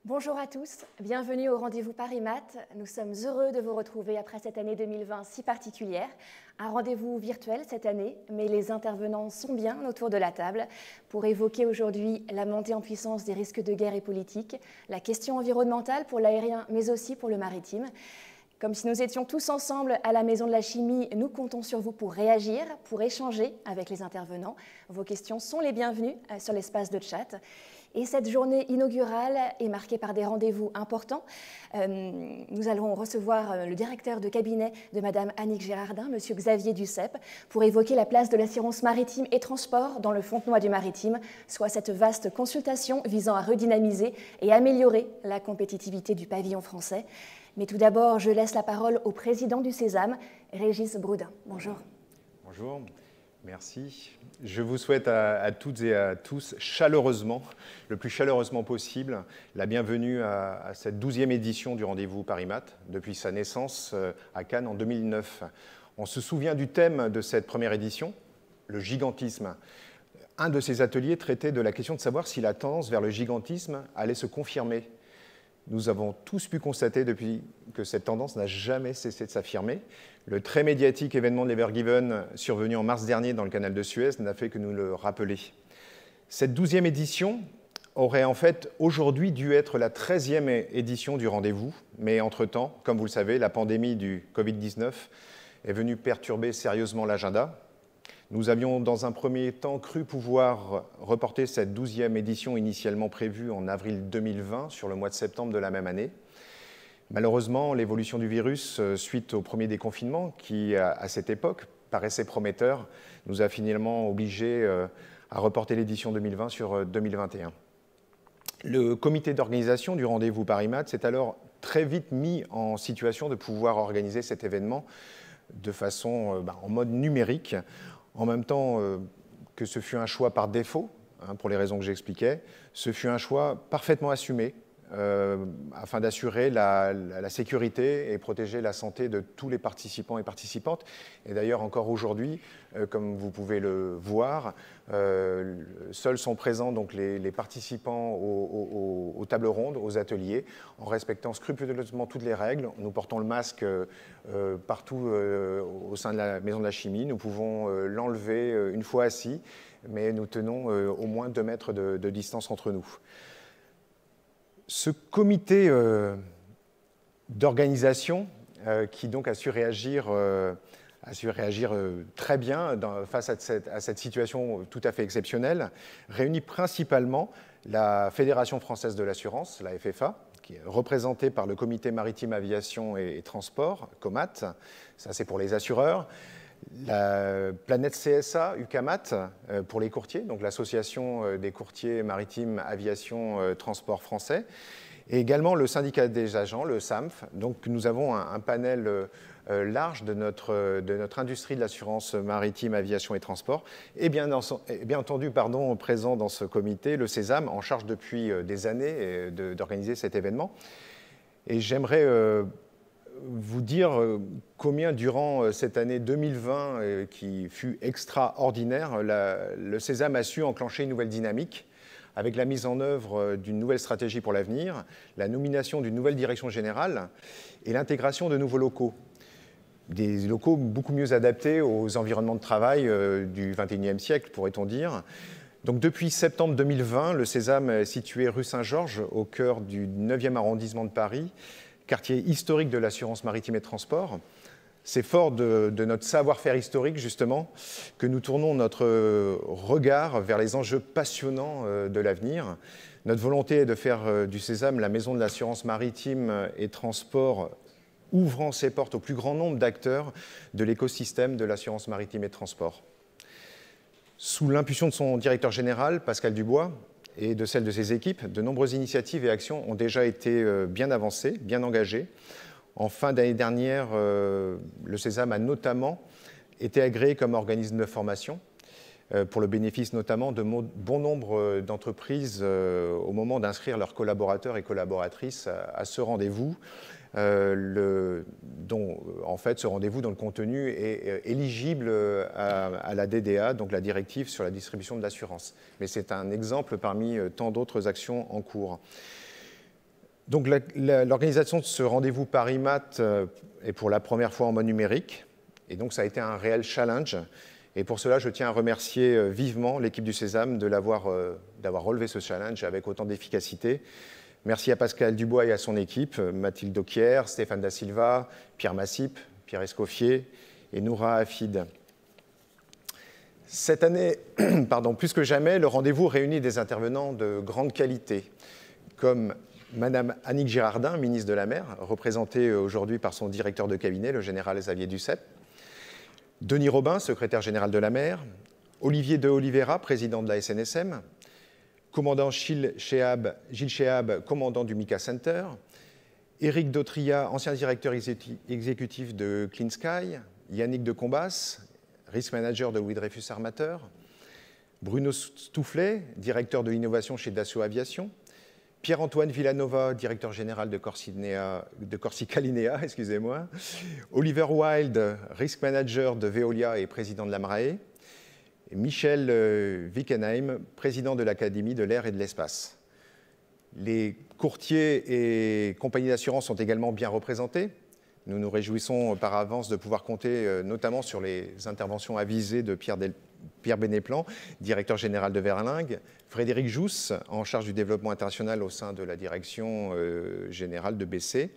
Bonjour à tous, bienvenue au rendez-vous Paris Maths. Nous sommes heureux de vous retrouver après cette année 2020 si particulière. Un rendez-vous virtuel cette année, mais les intervenants sont bien autour de la table pour évoquer aujourd'hui la montée en puissance des risques de guerre et politique, la question environnementale pour l'aérien mais aussi pour le maritime. Comme si nous étions tous ensemble à la Maison de la Chimie, nous comptons sur vous pour réagir, pour échanger avec les intervenants. Vos questions sont les bienvenues sur l'espace de chat. Et cette journée inaugurale est marquée par des rendez-vous importants. Nous allons recevoir le directeur de cabinet de Madame Annick Girardin, Monsieur Xavier Duceppe, pour évoquer la place de l'assurance maritime et transport dans le Fontenoy du maritime, soit cette vaste consultation visant à redynamiser et améliorer la compétitivité du pavillon français. Mais tout d'abord, je laisse la parole au président du Sésame, Régis Broudin. Bonjour. Bonjour, merci. Je vous souhaite à toutes et à tous chaleureusement, le plus chaleureusement possible, la bienvenue à cette 12e édition du Rendez-vous Paris Maths, depuis sa naissance à Cannes en 2009. On se souvient du thème de cette première édition, le gigantisme. Un de ces ateliers traitait de la question de savoir si la tendance vers le gigantisme allait se confirmer. Nous avons tous pu constater depuis que cette tendance n'a jamais cessé de s'affirmer. Le très médiatique événement de l'Evergiven, survenu en mars dernier dans le canal de Suez, n'a fait que nous le rappeler. Cette 12e édition aurait en fait aujourd'hui dû être la 13e édition du rendez-vous, mais entre-temps, comme vous le savez, la pandémie du Covid-19 est venue perturber sérieusement l'agenda. Nous avions dans un premier temps cru pouvoir reporter cette 12e édition initialement prévue en avril 2020 sur le mois de septembre de la même année. Malheureusement, l'évolution du virus suite au premier déconfinement, qui à cette époque paraissait prometteur, nous a finalement obligés à reporter l'édition 2020 sur 2021. Le comité d'organisation du rendez-vous Paris Maths s'est alors très vite mis en situation de pouvoir organiser cet événement de façon en mode numérique. En même temps que ce fut un choix par défaut, pour les raisons que j'expliquais, ce fut un choix parfaitement assumé afin d'assurer la sécurité et protéger la santé de tous les participants et participantes. Et d'ailleurs, encore aujourd'hui, comme vous pouvez le voir, seuls sont présents donc, les participants aux tables rondes, aux ateliers, en respectant scrupuleusement toutes les règles. Nous portons le masque partout au sein de la Maison de la Chimie. Nous pouvons l'enlever une fois assis, mais nous tenons au moins 2 mètres de distance entre nous. Ce comité d'organisation, qui donc a su réagir très bien face à cette situation tout à fait exceptionnelle, réunit principalement la Fédération française de l'assurance, la FFA, qui est représentée par le Comité maritime aviation et transport, COMAT, ça c'est pour les assureurs, la Planète CSA, UCAMAT, pour les courtiers, donc l'association des courtiers maritimes aviation transport français, et également le syndicat des agents, le SAMF. Donc nous avons un panel large de notre industrie de l'assurance maritime aviation et transport, et bien entendu présent dans ce comité, le Sésame, en charge depuis des années d'organiser cet événement. Et j'aimerais vous dire combien, durant cette année 2020, qui fut extraordinaire, le Sésame a su enclencher une nouvelle dynamique avec la mise en œuvre d'une nouvelle stratégie pour l'avenir, la nomination d'une nouvelle direction générale et l'intégration de nouveaux locaux. Des locaux beaucoup mieux adaptés aux environnements de travail du XXIe siècle, pourrait-on dire. Donc, depuis septembre 2020, le Sésame est situé rue Saint-Georges, au cœur du 9e arrondissement de Paris, quartier historique de l'assurance maritime et transport. C'est fort de notre savoir-faire historique, justement, que nous tournons notre regard vers les enjeux passionnants de l'avenir. Notre volonté est de faire du Sésame la maison de l'assurance maritime et transport, ouvrant ses portes au plus grand nombre d'acteurs de l'écosystème de l'assurance maritime et transport. Sous l'impulsion de son directeur général, Pascal Dubois, et de celle de ses équipes, de nombreuses initiatives et actions ont déjà été bien avancées, bien engagées. En fin d'année dernière, le Sésame a notamment été agréé comme organisme de formation, pour le bénéfice notamment de bon nombre d'entreprises au moment d'inscrire leurs collaborateurs et collaboratrices à ce rendez-vous, dont en fait ce rendez-vous dont le contenu est éligible à la DDA, donc la directive sur la distribution de l'assurance. Mais c'est un exemple parmi tant d'autres actions en cours. Donc l'organisation de ce rendez-vous Paris-Mat est pour la première fois en mode numérique, et donc ça a été un réel challenge. Et pour cela, je tiens à remercier vivement l'équipe du Sésame d'avoir relevé ce challenge avec autant d'efficacité. Merci à Pascal Dubois et à son équipe, Mathilde Dauquier, Stéphane Da Silva, Pierre Massip, Pierre Escoffier et Noura Hafid. Cette année, plus que jamais, le rendez-vous réunit des intervenants de grande qualité, comme Madame Annick Girardin, ministre de la Mer, représentée aujourd'hui par son directeur de cabinet, le général Xavier Duceppe, Denis Robin, secrétaire général de la Mer, Olivier de Oliveira, président de la SNSM, commandant Gilles Chéab, commandant du MICA Center, Éric Dautria, ancien directeur exécutif de Clean Sky, Yannick de Combas, risk manager de Louis Dreyfus Armateur, Bruno Stoufflet, directeur de l'innovation chez Dassault Aviation, Pierre-Antoine Villanova, directeur général de Corsica Linea, Oliver Wild, risk manager de Veolia et président de la MRAE, et Michel Wickenheim, président de l'Académie de l'air et de l'espace. Les courtiers et compagnies d'assurance sont également bien représentés. Nous nous réjouissons par avance de pouvoir compter notamment sur les interventions avisées de Pierre Bénéplan, directeur général de Verlingue, Frédéric Jousse, en charge du développement international au sein de la direction générale de BC,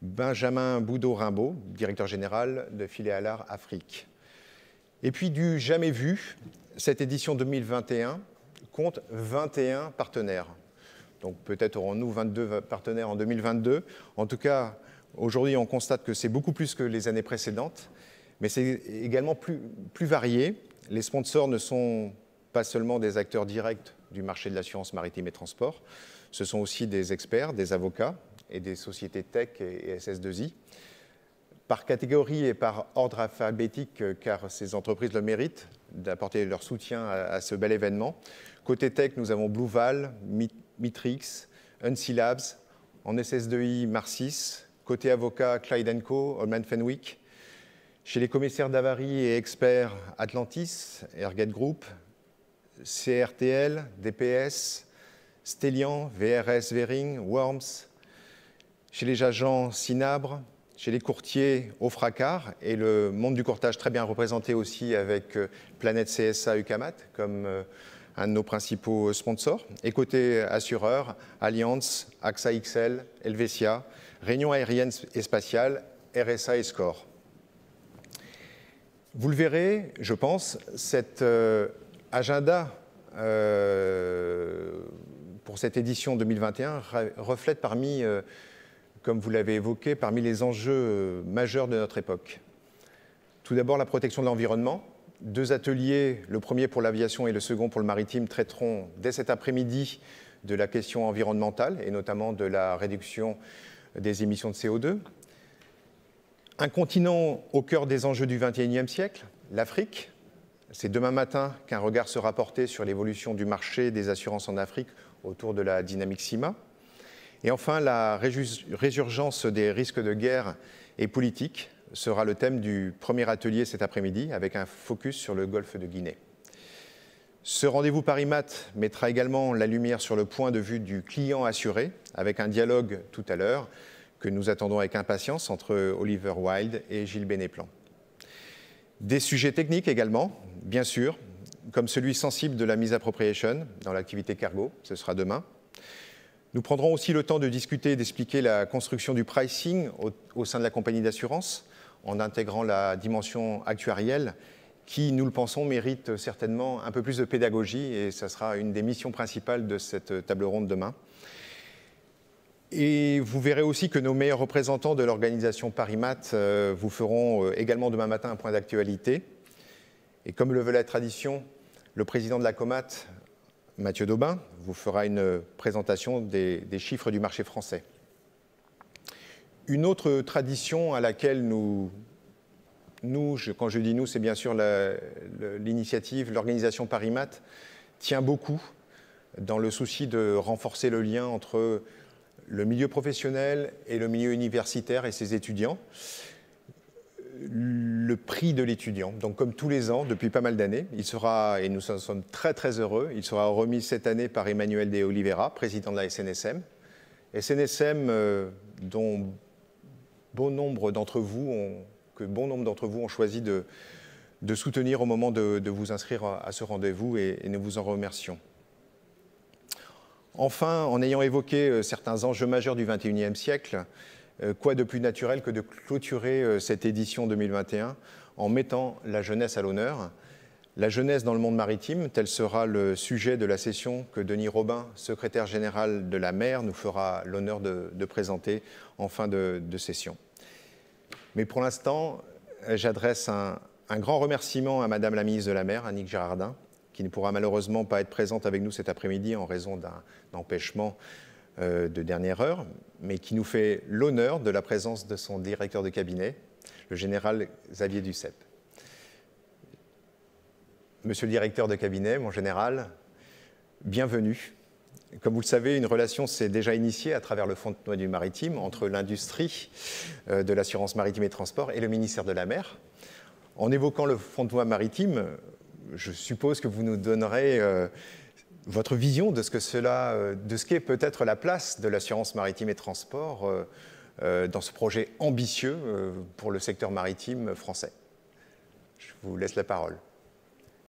Benjamin Boudot-Rimbaud, directeur général de Filéalar Afrique. Et puis du jamais vu, cette édition 2021 compte 21 partenaires. Donc peut-être aurons-nous 22 partenaires en 2022. En tout cas, aujourd'hui, on constate que c'est beaucoup plus que les années précédentes, mais c'est également plus varié. Les sponsors ne sont pas seulement des acteurs directs du marché de l'assurance maritime et transport, ce sont aussi des experts, des avocats et des sociétés tech et SS2I. Par catégorie et par ordre alphabétique, car ces entreprises le méritent, d'apporter leur soutien à ce bel événement. Côté tech, nous avons Blueval, Mitrix, Unsea Labs, en SS2I, Marcis. Côté avocat, Clyde & Co, Holman Fenwick. Chez les commissaires d'avarie et experts, Atlantis, Airgate Group, CRTL, DPS, Stellian, VRS Vering, Worms. Chez les agents, Cinabre. Chez les courtiers, Ofracar, et le monde du courtage très bien représenté aussi avec Planète CSA Ucamat comme un de nos principaux sponsors. Et côté assureur, Allianz, AXA XL, Helvetia, Réunion aérienne et spatiale, RSA et SCOR. Vous le verrez, je pense, cet agenda pour cette édition 2021 reflète parmi, comme vous l'avez évoqué, parmi les enjeux majeurs de notre époque. Tout d'abord, la protection de l'environnement. 2 ateliers, le premier pour l'aviation et le second pour le maritime, traiteront dès cet après-midi de la question environnementale et notamment de la réduction des émissions de CO2. Un continent au cœur des enjeux du XXIe siècle, l'Afrique. C'est demain matin qu'un regard sera porté sur l'évolution du marché des assurances en Afrique autour de la dynamique CIMA. Et enfin, la résurgence des risques de guerre et politique sera le thème du premier atelier cet après-midi, avec un focus sur le golfe de Guinée. Ce rendez-vous Paris-Mat mettra également la lumière sur le point de vue du client assuré, avec un dialogue tout à l'heure que nous attendons avec impatience entre Oliver Wild et Gilles Bénéplan. Des sujets techniques également, bien sûr, comme celui sensible de la misappropriation dans l'activité cargo, ce sera demain. Nous prendrons aussi le temps de discuter et d'expliquer la construction du pricing au sein de la compagnie d'assurance, en intégrant la dimension actuarielle qui, nous le pensons, mérite certainement un peu plus de pédagogie, et ça sera une des missions principales de cette table ronde demain. Et vous verrez aussi que nos meilleurs représentants de l'organisation Paris-Mat vous feront également demain matin un point d'actualité. Et comme le veut la tradition, le président de la Comat, Mathieu Daubin, vous fera une présentation des chiffres du marché français. Une autre tradition à laquelle quand je dis nous, c'est bien sûr l'initiative, l'organisation Paris-Mat, tient beaucoup dans le souci de renforcer le lien entre le milieu professionnel et le milieu universitaire et ses étudiants. Le prix de l'étudiant, donc comme tous les ans, depuis pas mal d'années, il sera, et nous en sommes très très heureux, il sera remis cette année par Emmanuel de Oliveira, président de la SNSM, SNSM, dont bon nombre d'entre vous ont choisi de soutenir au moment de vous inscrire à ce rendez-vous, et nous vous en remercions. Enfin, en ayant évoqué certains enjeux majeurs du XXIe siècle, quoi de plus naturel que de clôturer cette édition 2021 en mettant la jeunesse à l'honneur. La jeunesse dans le monde maritime, tel sera le sujet de la session que Denis Robin, secrétaire général de la mer, nous fera l'honneur de présenter en fin de session. Mais pour l'instant, j'adresse un grand remerciement à Madame la ministre de la Mer, Annick Girardin, qui ne pourra malheureusement pas être présente avec nous cet après-midi en raison d'un empêchement de dernière heure, mais qui nous fait l'honneur de la présence de son directeur de cabinet, le général Xavier Duceppe. Monsieur le directeur de cabinet, mon général, bienvenue. Comme vous le savez, une relation s'est déjà initiée à travers le Fontenoy du Maritime entre l'industrie de l'assurance maritime et transport et le ministère de la Mer. En évoquant le Fontenoy maritime, je suppose que vous nous donnerez votre vision de ce qu'est peut-être la place de l'assurance maritime et transport dans ce projet ambitieux pour le secteur maritime français. Je vous laisse la parole.